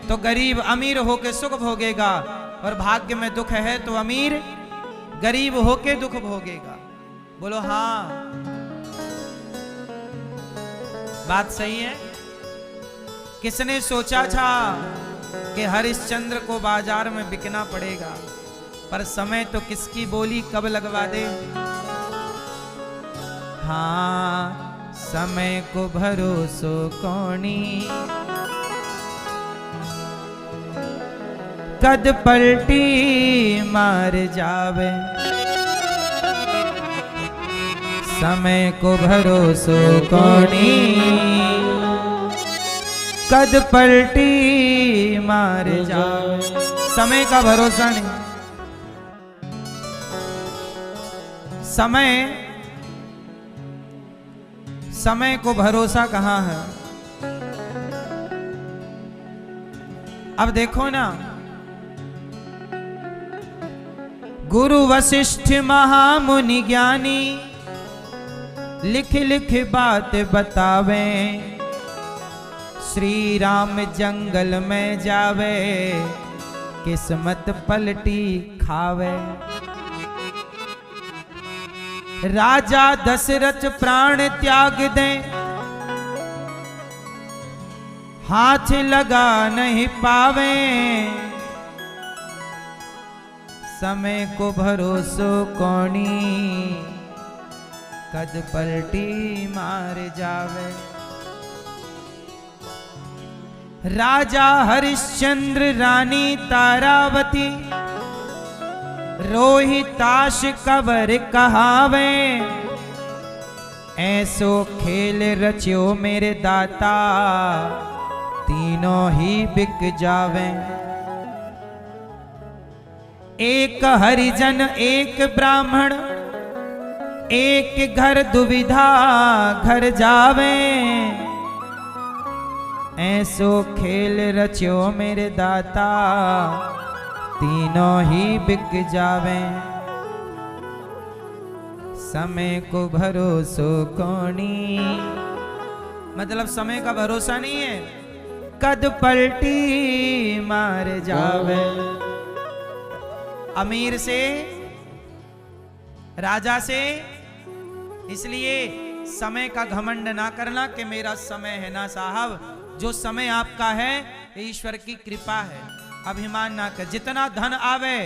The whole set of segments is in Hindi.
तो गरीब अमीर होके सुख भोगेगा, और भाग्य में दुख है तो अमीर गरीब होके दुख भोगेगा। बोलो हाँ, बात सही है। किसने सोचा था कि हरिश्चंद्र को बाजार में बिकना पड़ेगा, पर समय तो किसकी बोली कब लगवा दे। हाँ, समय को भरोसो कौनी, कद पलटी मार जावे। समय को भरोसो कौनी, कद पलटी मार जावे। समय का भरोसा नहीं। समय को भरोसा कहाँ है। अब देखो ना, गुरु वशिष्ठ महामुनि ज्ञानी लिख लिख बात बतावे। श्री राम जंगल में जावे, किस्मत पलटी खावे। राजा दशरथ प्राण त्याग दे, हाथ लगा नहीं पावे। समय को भरोसो कौनी, कद पलटी मार जावे। राजा हरिश्चंद्र रानी तारावती, रोहिताश कबर कहावे। ऐसो खेल रचियो मेरे दाता, तीनों ही बिक जावे। एक हरिजन एक ब्राह्मण, एक घर दुविधा घर जावे। ऐसो खेल रचियो मेरे दाता, तीनों ही बिक जावे। समय को भरोसो कौनी, मतलब समय का भरोसा नहीं है, कद पलटी मार जावे। अमीर से, राजा से, इसलिए समय का घमंड ना करना कि मेरा समय है ना साहब। जो समय आपका है ईश्वर की कृपा है। अभिमान ना कर। जितना धन आवे,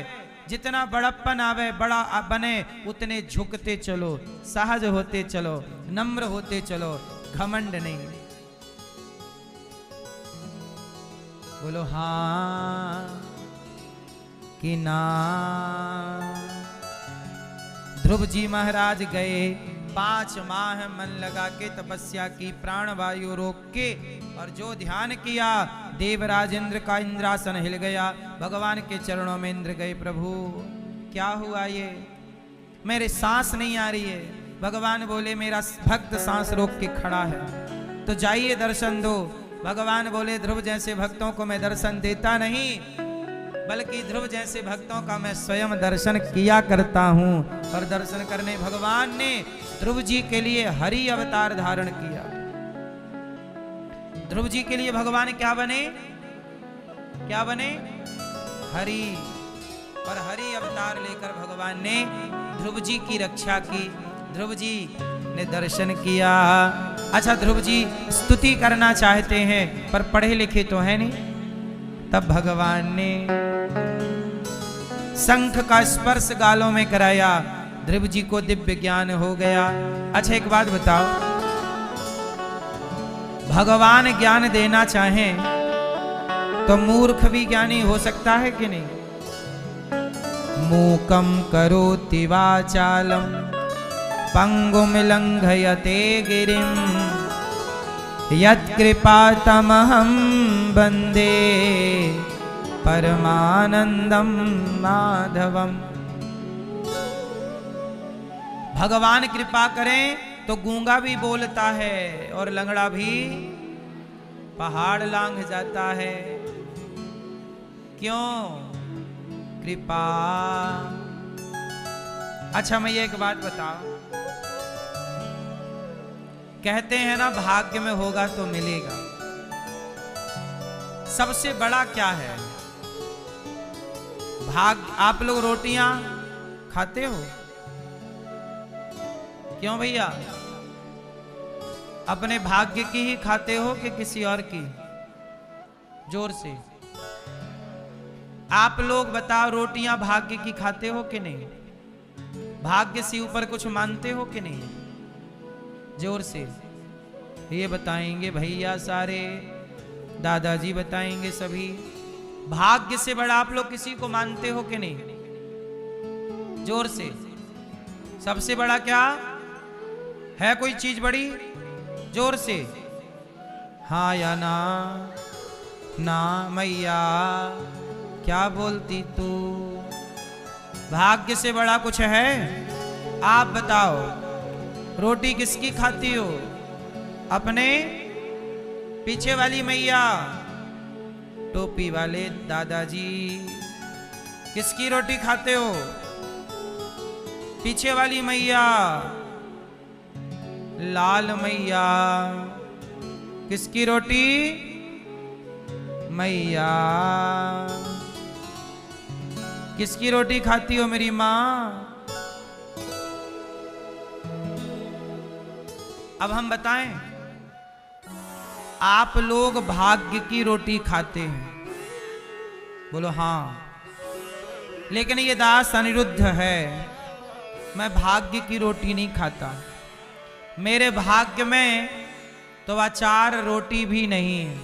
जितना बड़प्पन आवे, बड़ा बने, उतने झुकते चलो, सहज होते चलो, नम्र होते चलो, घमंड नहीं। बोलो हाँ कि ना। ध्रुव जी महाराज गए, 5 माह मन लगा के तपस्या की, प्राण वायु रोक के, और जो ध्यान किया, देवराज इंद्र का इंद्रासन हिल गया। भगवान के चरणों में इंद्र गए, प्रभु क्या हुआ ये, मेरे सांस नहीं आ रही है। भगवान बोले मेरा भक्त सांस रोक के खड़ा है, तो जाइए दर्शन दो। भगवान बोले ध्रुव जैसे भक्तों को मैं दर्शन देता नहीं, बल्कि ध्रुव जैसे भक्तों का मैं स्वयं दर्शन किया करता हूं। और दर्शन करने भगवान ने ध्रुव जी के लिए हरि अवतार धारण किया। ध्रुव जी के लिए भगवान क्या बने, क्या बने, हरि। और हरि अवतार लेकर भगवान ने ध्रुव जी की रक्षा की, ध्रुव जी ने दर्शन किया। अच्छा, ध्रुव जी स्तुति करना चाहते हैं पर पढ़े लिखे तो है नहीं। तब भगवान ने शंख का स्पर्श गालों में कराया, ध्रुव जी को दिव्य ज्ञान हो गया। अच्छा एक बात बताओ, भगवान ज्ञान देना चाहें तो मूर्ख भी ज्ञानी हो सकता है कि नहीं। मूकम करोति वाचालम पंगुम लंघयते गिरिम यत्कृपातमहं वन्दे परमानंदम माधवम। भगवान कृपा करें तो गूंगा भी बोलता है और लंगड़ा भी पहाड़ लांघ जाता है। क्यों? कृपा। अच्छा मैं ये एक बात बताओ, कहते हैं ना भाग्य में होगा तो मिलेगा। सबसे बड़ा क्या है? आप लोग रोटियां खाते हो? क्यों भैया? अपने भाग्य की ही खाते हो कि किसी और की? जोर से आप लोग बताओ, रोटियां भाग्य की खाते हो कि नहीं? भाग्य से ऊपर कुछ मानते हो कि नहीं? जोर से ये बताएंगे भैया, सारे दादाजी बताएंगे सभी। भाग्य से बड़ा आप लोग किसी को मानते हो कि नहीं? जोर से। सबसे बड़ा क्या है? कोई चीज बड़ी? जोर से। हाँ या ना? ना मैया, क्या बोलती तू? भाग्य से बड़ा कुछ है? आप बताओ, रोटी किसकी खाती हो? अपने पीछे वाली मैया, टोपी वाले दादाजी। किसकी रोटी खाते हो? पीछे वाली मैया, लाल मैया। किसकी रोटी? मैया। किसकी रोटी खाती हो मेरी मां? अब हम बताएं, आप लोग भाग्य की रोटी खाते हैं, बोलो हाँ। लेकिन ये दास अनिरुद्ध है, मैं भाग्य की रोटी नहीं खाता। मेरे भाग्य में तो अचार रोटी भी नहीं है,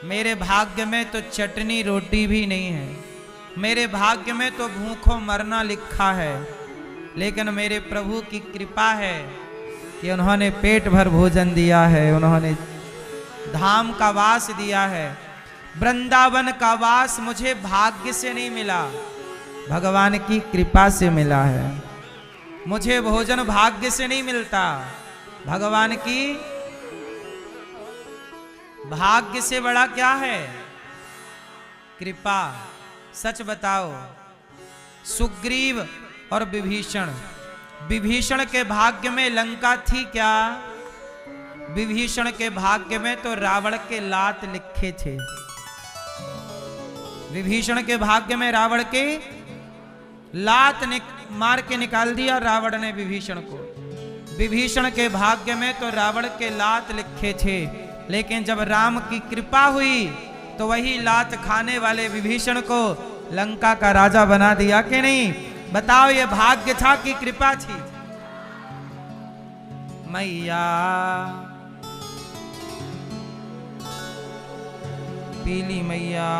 मेरे भाग्य में तो चटनी रोटी भी नहीं है, मेरे भाग्य में तो भूखों मरना लिखा है। लेकिन मेरे प्रभु की कृपा है कि उन्होंने पेट भर भोजन दिया है, उन्होंने धाम का वास दिया है। वृंदावन का वास मुझे भाग्य से नहीं मिला, भगवान की कृपा से मिला है। मुझे भोजन भाग्य से नहीं मिलता, भगवान की। भाग्य से बड़ा क्या है? कृपा। सच बताओ, सुग्रीव और विभीषण, विभीषण के भाग्य में लंका थी क्या? विभीषण के भाग्य में तो रावण के लात लिखे थे। विभीषण के भाग्य में रावण के लात मार के निकाल दिया रावण ने विभीषण को। विभीषण के भाग्य में तो रावण के लात लिखे थे, लेकिन जब राम की कृपा हुई तो वही लात खाने वाले विभीषण को लंका का राजा बना दिया कि नहीं? बताओ, ये भाग्य था कि कृपा थी? मैया पीली मैया,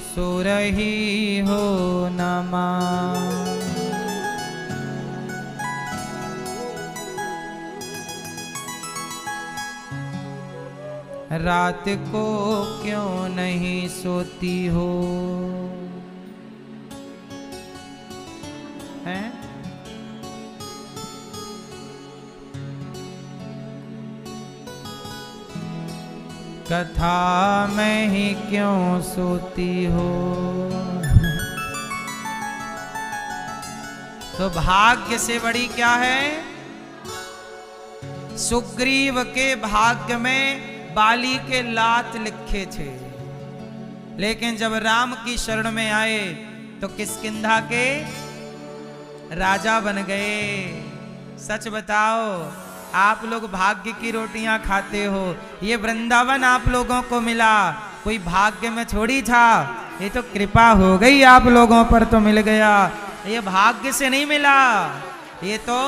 सो रही हो नमा। रात को क्यों नहीं सोती हो? हैं? कथा में ही क्यों सोती हो? तो भाग्य से बड़ी क्या है? सुग्रीव के भाग्य में बाली के लात लिखे थे, लेकिन जब राम की शरण में आए तो किष्किंधा के राजा बन गए। सच बताओ, आप लोग भाग्य की रोटियां खाते हो, ये वृंदावन आप लोगों को मिला, कोई भाग्य में थोड़ी था। ये तो कृपा हो गई आप लोगों पर तो मिल गया, ये भाग्य से नहीं मिला, ये तो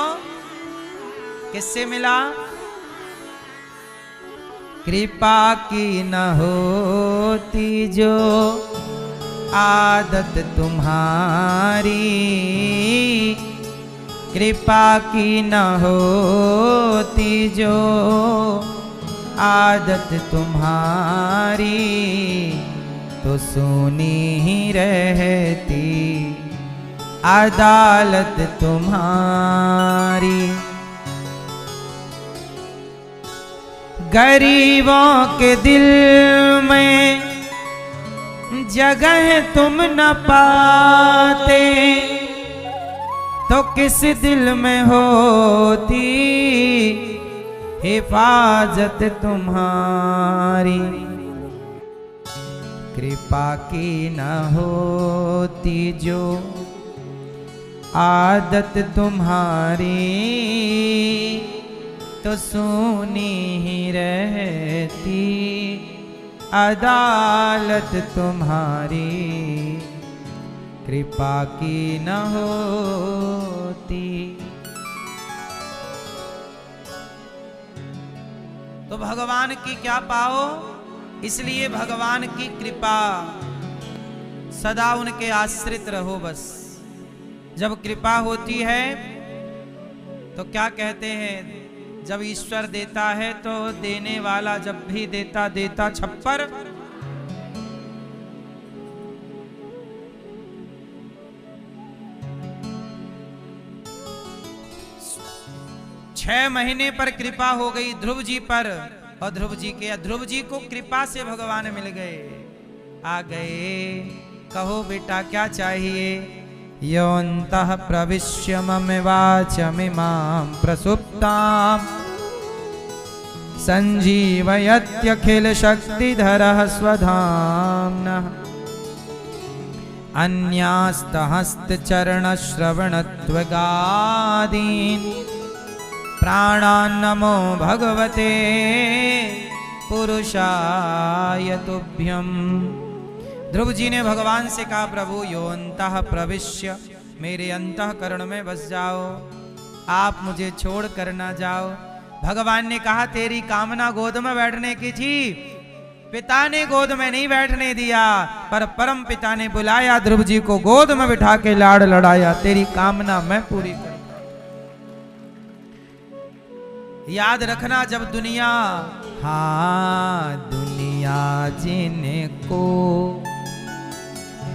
किससे मिला? कृपा की न होती जो आदत तुम्हारी, कृपा की न होती जो आदत तुम्हारी, तो सुनी ही रहती अदालत तुम्हारी। गरीबों के दिल में जगह तुम न पाते, तो किस दिल में होती हिफाजत तुम्हारी, कृपा की न होती जो आदत तुम्हारी, तो सुनी ही रहती अदालत तुम्हारी, कृपा की न होती। तो भगवान की क्या पाओ, इसलिए भगवान की कृपा, सदा उनके आश्रित रहो बस। जब कृपा होती है तो क्या कहते हैं, जब ईश्वर देता है तो देने वाला जब भी देता देता छप्पर। छह महीने पर कृपा हो गई ध्रुव जी पर, और ध्रुव जी को कृपा से भगवान मिल गए, आ गए। कहो बेटा क्या चाहिए। योऽन्तः प्रविश्य मम वाचमिमां प्रसुप्ताम् संजीवयत्यखिल शक्तिधरः स्वधाम्नः, अन्यास्तहस्तचरणश्रवणत्वगादीन् प्राणान् नमो भगवते पुरुषाय तुभ्यम्। ध्रुव जी ने भगवान से कहा, प्रभु यो अंतः प्रविश्य, मेरे अंतःकरण में बस जाओ, आप मुझे छोड़ कर ना जाओ। भगवान ने कहा, तेरी कामना गोद में बैठने की थी, पिता ने गोद में नहीं बैठने दिया, पर परम पिता ने बुलाया ध्रुव जी को, गोद में बिठा के लाड़ लड़ाया, तेरी कामना मैं पूरी कर। याद रखना, जब दुनिया, हाँ दुनिया जिनको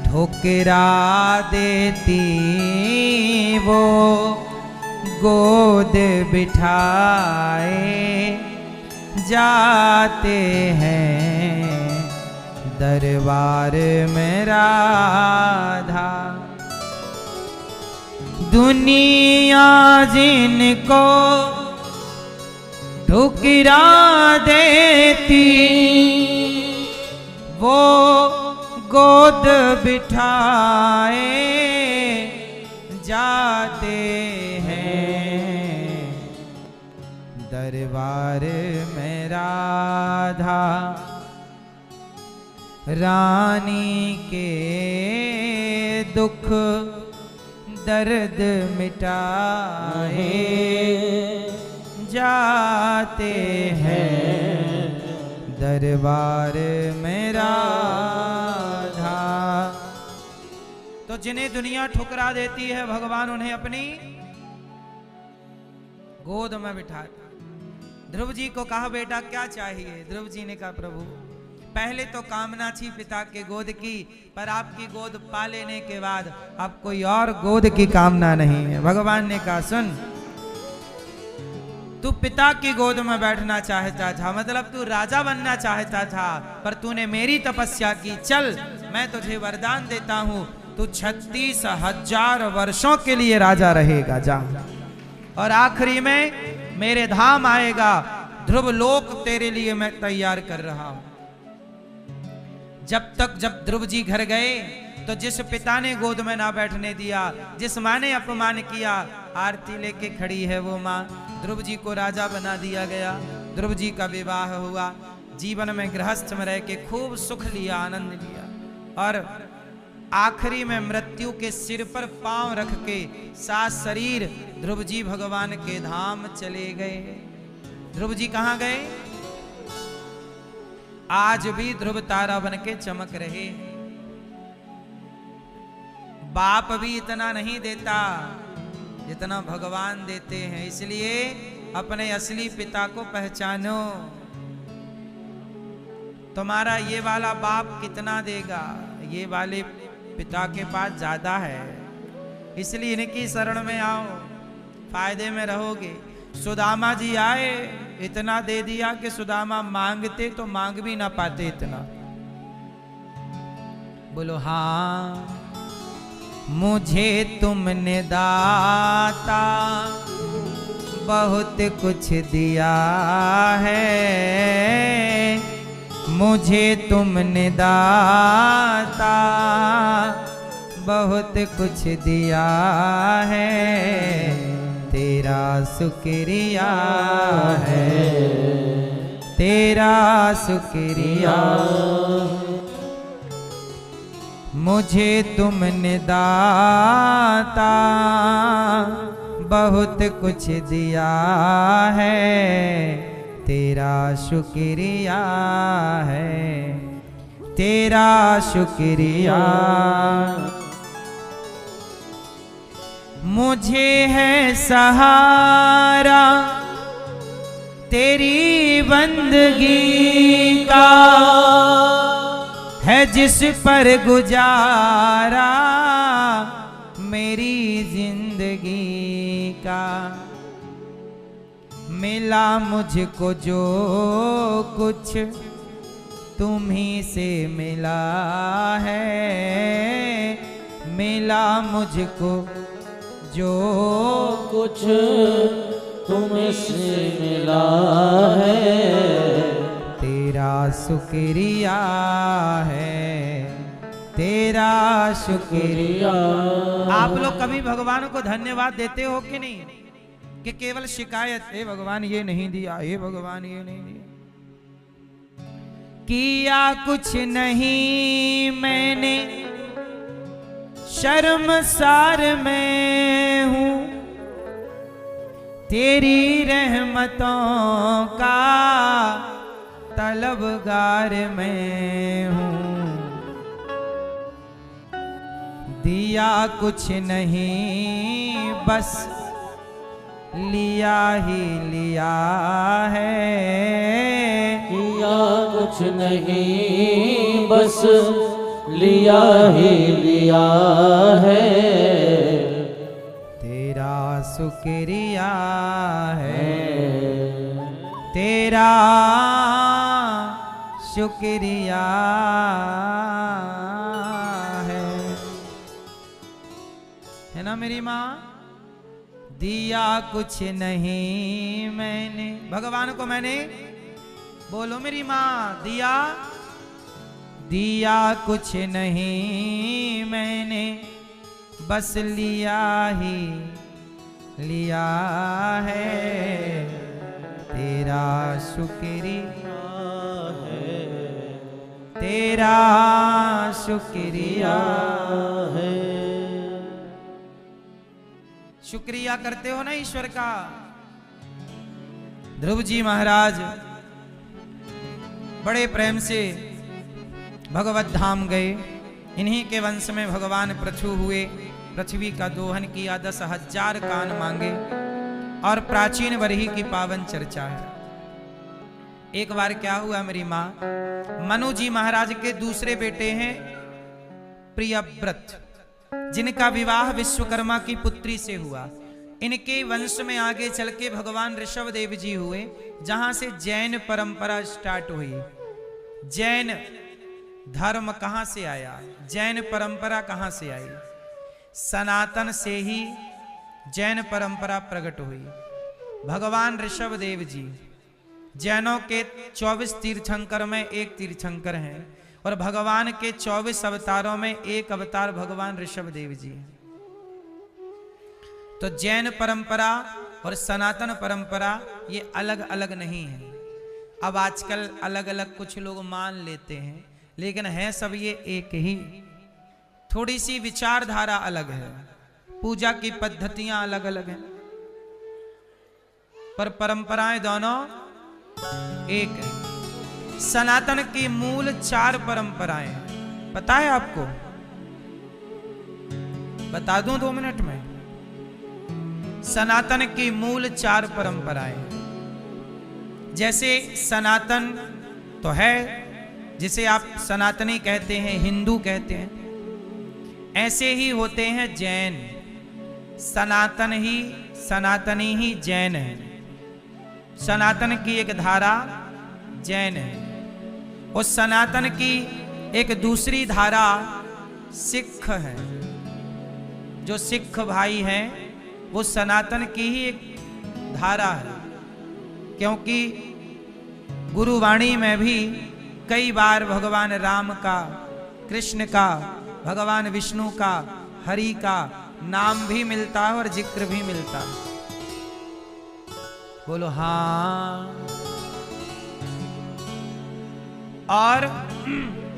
ठुकरा देती, वो गोद बिठाए जाते हैं दरबार में राधा। दुनिया जिनको ठुकरा देती, वो गोद बिठाए जाते हैं दरबार में राधा। रानी के दुख दर्द मिटाए जाते हैं दरबार में राधा। तो जिन्हें दुनिया ठुकरा देती है, भगवान उन्हें अपनी गोद में बिठाता। ध्रुव जी को कहा, बेटा क्या चाहिए। ध्रुव जी ने कहा, प्रभु पहले तो कामना थी पिता के गोद की, पर आपकी गोद पा लेने के बाद अब कोई और गोद की कामना नहीं है। भगवान ने कहा, सुन, तू पिता की गोद में बैठना चाहता था, मतलब तू राजा बनना चाहता था, पर तूने मेरी तपस्या की। चल मैं तुझे वरदान देता हूं, तू 36,000 वर्षों के लिए राजा रहेगा, जा। और आखिरी में मेरे धाम आएगा, ध्रुव लोक तेरे लिए मैं तैयार कर रहा हूं। जब ध्रुव जी घर गए तो जिस पिता ने गोद में ना बैठने दिया, जिस माँ ने अपमान किया, आरती लेके खड़ी है वो माँ। ध्रुव जी को राजा बना दिया गया। ध्रुव जी का विवाह हुआ, जीवन में गृहस्थ में रह के खूब सुख लिया, आनंद लिया, और आखिरी में मृत्यु के सिर पर पांव रख के सात शरीर ध्रुव जी भगवान के धाम चले गए। ध्रुव जी कहाँ गए? आज भी ध्रुव तारा बन के चमक रहे। बाप भी इतना नहीं देता जितना भगवान देते हैं, इसलिए अपने असली पिता को पहचानो। तुम्हारा ये वाला बाप कितना देगा, ये वाले पिता के पास ज्यादा है, इसलिए इनकी शरण में आओ, फायदे में रहोगे। सुदामा जी आए, इतना दे दिया कि सुदामा मांगते तो मांग भी ना पाते इतना। बोलो हाँ, मुझे तुमने दाता बहुत कुछ दिया है मुझे तुमने दाता, बहुत कुछ दिया है तेरा शुक्रिया है, तेरा शुक्रिया। मुझे तुमने दाता बहुत कुछ दिया है तेरा शुक्रिया है, तेरा शुक्रिया। मुझे है सहारा तेरी बंदगी का, है जिस पर गुजारा मेरी जिंदगी का। मिला मुझको जो कुछ तुम्ही से मिला है, मिला मुझको जो कुछ तुमसे मिला है तेरा शुक्रिया है, तेरा शुक्रिया। आप लोग कभी भगवान को धन्यवाद देते हो कि नहीं, कि केवल शिकायत, हे भगवान ये नहीं दिया, हे भगवान ये नहीं दिया। किया कुछ नहीं मैंने, शर्मसार मैं हूं, तेरी रहमतों का तलबगार मैं हूं। दिया कुछ नहीं बस लिया ही लिया है, किया कुछ नहीं बस लिया ही लिया है तेरा शुक्रिया है, तेरा शुक्रिया है ना मेरी माँ। दिया कुछ नहीं मैंने, भगवान को मैंने, बोलो मेरी माँ, दिया दिया कुछ नहीं मैंने, बस लिया ही लिया है तेरा शुक्रिया है, तेरा शुक्रिया है। शुक्रिया करते हो ना ईश्वर का। ध्रुव जी महाराज बड़े प्रेम से भगवत धाम गए। इन्हीं के वंश में भगवान पृथु हुए, पृथ्वी का दोहन किया, 10,000 कान मांगे और प्राचीन बरही की पावन चर्चा है। एक बार क्या हुआ मेरी माँ, मनु जी महाराज के दूसरे बेटे हैं प्रियव्रत, जिनका विवाह विश्वकर्मा की पुत्री से हुआ। इनके वंश में आगे चल के भगवान ऋषभ देव जी हुए, जहां से जैन परंपरा स्टार्ट हुई। जैन धर्म कहां से आया, जैन परंपरा कहां से आई? सनातन से ही जैन परंपरा प्रकट हुई। भगवान ऋषभ देव जी जैनों के 24 तीर्थंकर में एक तीर्थंकर हैं, और भगवान के 24 अवतारों में एक अवतार भगवान ऋषभ देव जी। तो जैन परंपरा और सनातन परंपरा ये अलग अलग नहीं है। अब आजकल अलग अलग कुछ लोग मान लेते हैं, लेकिन है सब ये एक ही। थोड़ी सी विचारधारा अलग है, पूजा की पद्धतियां अलग अलग हैं, पर परंपराएं दोनों एक है। सनातन की मूल 4 परंपराएं हैं, पता है आपको? बता दूं 2 मिनट में। सनातन की मूल 4 परंपराएं, जैसे सनातन तो है, जिसे आप सनातनी कहते हैं, हिंदू कहते हैं, ऐसे ही होते हैं जैन। सनातनी ही जैन है। सनातन की एक धारा जैन है। उस सनातन की एक दूसरी धारा सिख है। जो सिख भाई हैं वो सनातन की ही एक धारा है, क्योंकि गुरुवाणी में भी कई बार भगवान राम का, कृष्ण का, भगवान विष्णु का, हरि का नाम भी मिलता है और जिक्र भी मिलता है। बोलो हाँ। और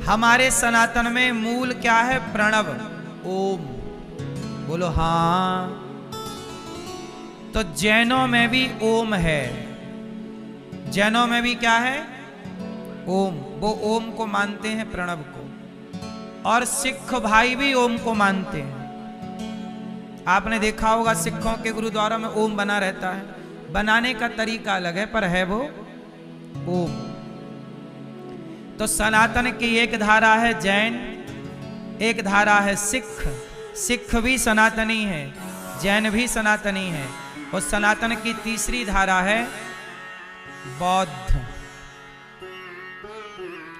हमारे सनातन में मूल क्या है? प्रणव, ओम। बोलो हाँ। तो जैनों में भी ओम है। जैनों में भी क्या है? ओम। वो ओम को मानते हैं, प्रणव को। और सिख भाई भी ओम को मानते हैं। आपने देखा होगा सिखों के गुरुद्वारा में ओम बना रहता है। बनाने का तरीका अलग है, पर है वो ओम। तो सनातन की एक धारा है जैन, एक धारा है सिख। सिख भी सनातनी है, जैन भी सनातनी है। और सनातन की तीसरी धारा है बौद्ध।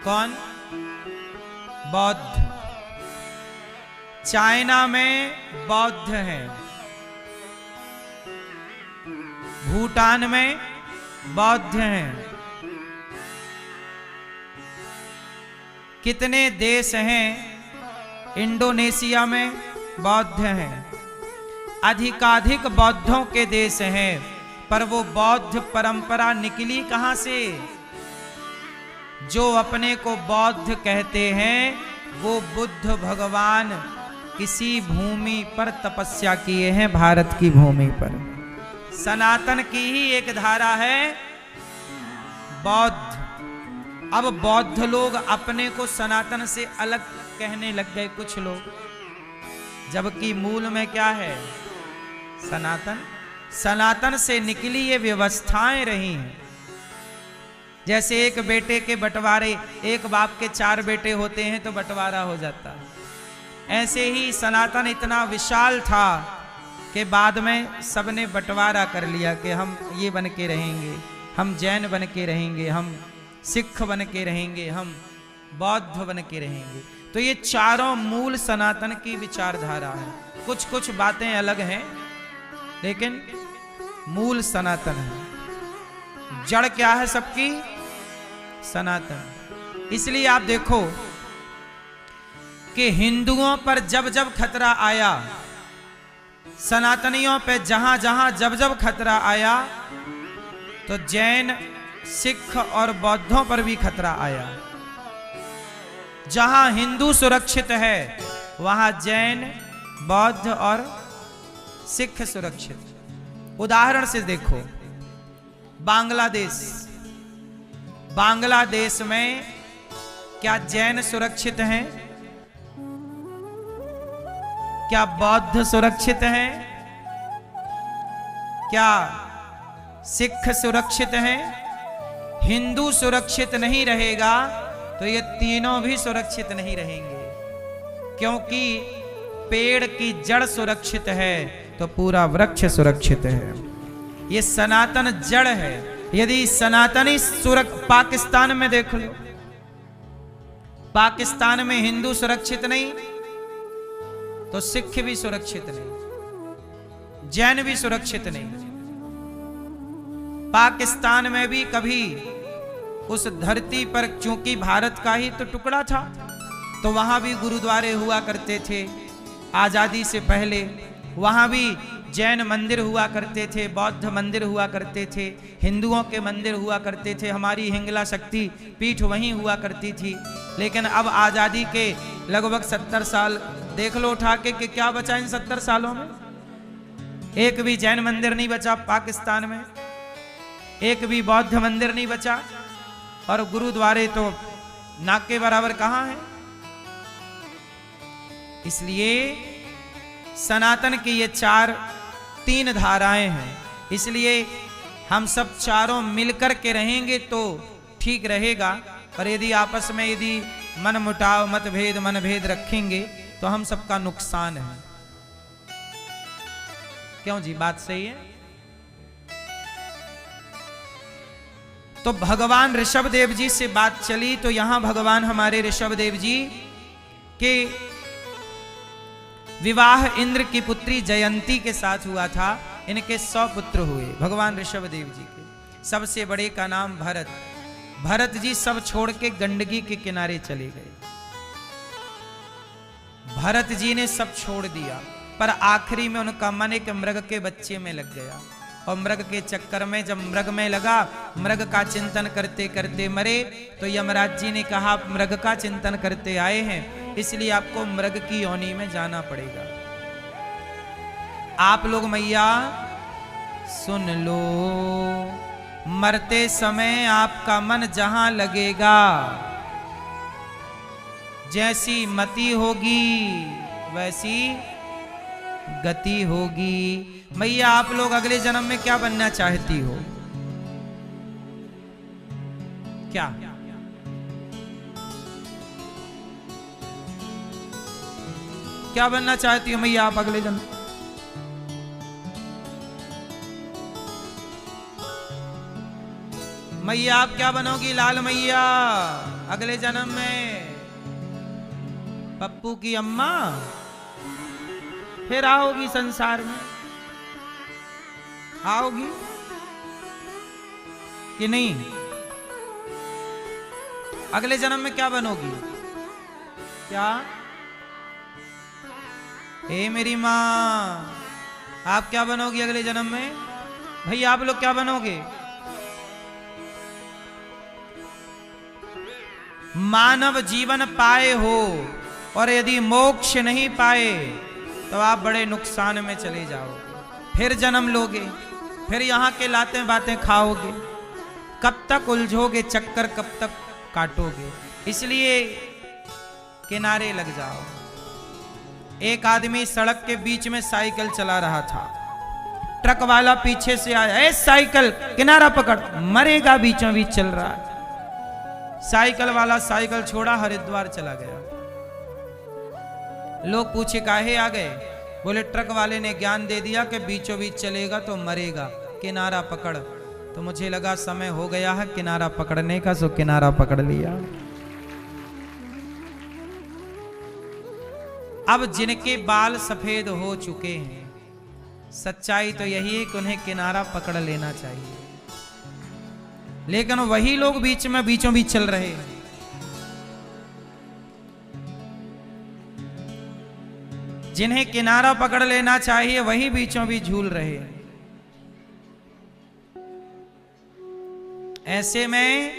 कौन? बौद्ध। चाइना में बौद्ध हैं, भूटान में बौद्ध हैं। कितने देश हैं? इंडोनेशिया में बौद्ध हैं। अधिकाधिक बौद्धों के देश हैं। पर वो बौद्ध परंपरा निकली कहां से? जो अपने को बौद्ध कहते हैं वो बुद्ध भगवान किसी भूमि पर तपस्या किए हैं, भारत की भूमि पर। सनातन की ही एक धारा है बौद्ध। अब बौद्ध लोग अपने को सनातन से अलग कहने लग गए कुछ लोग, जबकि मूल में क्या है? सनातन। सनातन से निकली ये व्यवस्थाएं रही हैं। जैसे एक बेटे के बंटवारे, एक बाप के 4 बेटे होते हैं तो बंटवारा हो जाता है। ऐसे ही सनातन इतना विशाल था कि बाद में सबने बंटवारा कर लिया कि हम ये बन के रहेंगे, हम जैन बन के रहेंगे, हम सिख बन के रहेंगे, हम बौद्ध बन के रहेंगे। तो ये चारों मूल सनातन की विचारधारा है। कुछ कुछ बातें अलग हैं, लेकिन मूल सनातन है। जड़ क्या है सबकी? सनातन। इसलिए आप देखो कि हिंदुओं पर जब जब खतरा आया, सनातनियों पे जहां जहां जब जब खतरा आया, तो जैन, सिख और बौद्धों पर भी खतरा आया। जहां हिंदू सुरक्षित है वहां जैन, बौद्ध और सिख सुरक्षित। उदाहरण से देखो बांग्लादेश। बांग्लादेश में क्या जैन सुरक्षित हैं? क्या बौद्ध सुरक्षित हैं? क्या सिख सुरक्षित हैं? हिंदू सुरक्षित नहीं रहेगा तो ये तीनों भी सुरक्षित नहीं रहेंगे। क्योंकि पेड़ की जड़ सुरक्षित है तो पूरा वृक्ष सुरक्षित है। ये सनातन जड़ है। यदि सनातनी पाकिस्तान में देख लो, पाकिस्तान में हिंदू सुरक्षित नहीं तो सिख भी सुरक्षित नहीं, जैन भी सुरक्षित नहीं। पाकिस्तान में भी कभी उस धरती पर, चूंकि भारत का ही तो टुकड़ा था, तो वहां भी गुरुद्वारे हुआ करते थे। आजादी से पहले वहां भी जैन मंदिर हुआ करते थे, बौद्ध मंदिर हुआ करते थे, हिंदुओं के मंदिर हुआ करते थे। हमारी हिंगला शक्ति पीठ वहीं हुआ करती थी। लेकिन अब आजादी के लगभग 70 साल देख लो उठा के कि क्या बचा इन 70 सालों में? एक भी जैन मंदिर नहीं बचा पाकिस्तान में, एक भी बौद्ध मंदिर नहीं बचा, और गुरुद्वारे तो नाक के बराबर कहां है। इसलिए सनातन की ये 3 धाराएं हैं। इसलिए हम सब चारों मिलकर के रहेंगे तो ठीक रहेगा। पर यदि आपस में यदि मन मुटाव, मतभेद, मनभेद रखेंगे तो हम सबका नुकसान है। क्यों जी? बात सही है। तो भगवान ऋषभदेव जी से बात चली तो यहां भगवान हमारे ऋषभदेव जी के विवाह इंद्र की पुत्री जयंती के साथ हुआ था। इनके 100 पुत्र हुए भगवान ऋषभ देव जी के। सबसे बड़े का नाम भरत। भरत जी सब छोड़ के गंडकी के किनारे चले गए। भरत जी ने सब छोड़ दिया, पर आखिरी में उनका मन एक मृग के बच्चे में लग गया। और मृग के चक्कर में जब मृग में लगा, मृग का चिंतन करते करते मरे। तो यमराज जी ने कहा आप मृग का चिंतन करते आए हैं, इसलिए आपको मृग की योनि में जाना पड़ेगा। आप लोग मैया सुन लो, मरते समय आपका मन जहां लगेगा, जैसी मति होगी वैसी गति होगी। मैया आप लोग अगले जन्म में क्या बनना चाहती हो? क्या क्या बनना चाहती हो मैया आप अगले जन्म? मैया आप क्या बनोगी लाल मैया अगले जन्म में? पप्पू की अम्मा फिर आओगी संसार में? आओगी कि नहीं? अगले जन्म में क्या बनोगी? क्या? हे मेरी माँ, आप क्या बनोगी अगले जन्म में? भैया आप लोग क्या बनोगे? मानव जीवन पाए हो और यदि मोक्ष नहीं पाए तो आप बड़े नुकसान में चले जाओगे। फिर जन्म लोगे, फिर यहाँ के लाते बातें खाओगे, कब तक उलझोगे चक्कर, कब तक काटोगे? इसलिए किनारे लग जाओ। एक आदमी सड़क के बीच में साइकिल चला रहा था। ट्रक वाला पीछे से आया, ए साइकिल किनारा पकड़, मरेगा, बीचों बीच चल रहा है। साइकिल वाला साइकिल छोड़ा, हरिद्वार चला गया। लोग पूछे काहे आ गए? बोले ट्रक वाले ने ज्ञान दे दिया कि बीचों बीच चलेगा तो मरेगा, किनारा पकड़। तो मुझे लगा समय हो गया है किनारा पकड़ने का, सो किनारा पकड़ लिया। अब जिनके बाल सफेद हो चुके हैं, सच्चाई तो यही है कि उन्हें किनारा पकड़ लेना चाहिए, लेकिन वही लोग बीचों बीच चल रहे हैं। जिन्हें किनारा पकड़ लेना चाहिए वही बीचों बीच झूल रहे हैं। ऐसे में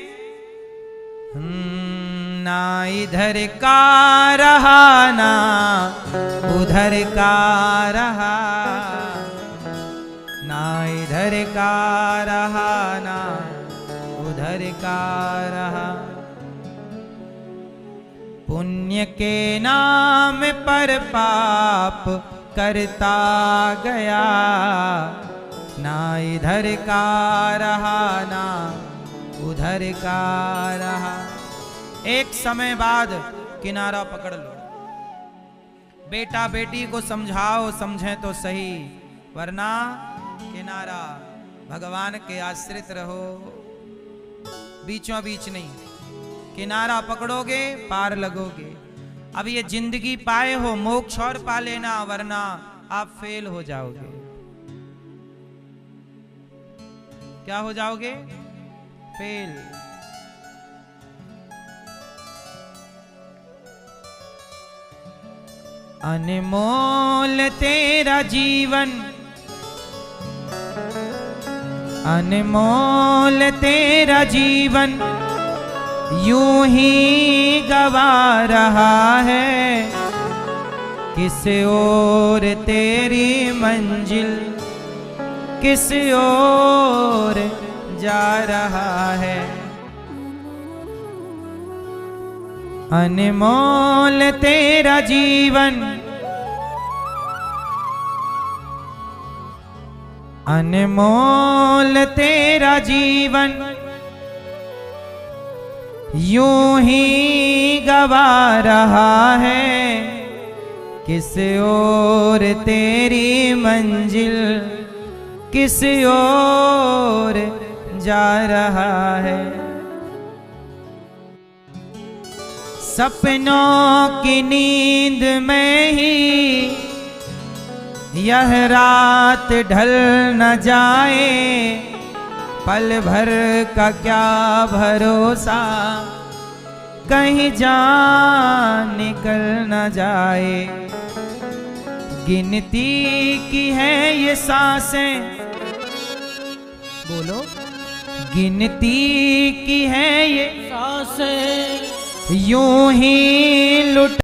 ना इधर का रहा ना उधर का रहा, ना इधर का रहा ना उधर का रहा। पुण्य के नाम पर पाप करता गया, ना इधर का रहा ना उधर का रहा। एक समय बाद किनारा पकड़ लो। बेटा बेटी को समझाओ, समझे तो सही, वरना किनारा। भगवान के आश्रित रहो, बीचों बीच नहीं। किनारा पकड़ोगे पार लगोगे। अब ये जिंदगी पाए हो, मोक्ष और पा लेना, वरना आप फेल हो जाओगे। क्या हो जाओगे? फेल। अनमोल तेरा जीवन, अनमोल तेरा जीवन यूं ही गवा रहा है। किस ओर तेरी मंजिल, किस ओर जा रहा है। अनमोल तेरा जीवन, अनमोल तेरा जीवन यूं ही गवा रहा है। किस ओर तेरी मंजिल, किस ओर जा रहा है। सपनों की नींद में ही यह रात ढल न जाए, पल भर का क्या भरोसा, कहीं जान निकल न जाए। गिनती की है ये सांसें, बोलो, गिनती की है ये सांसें यूं ही लुट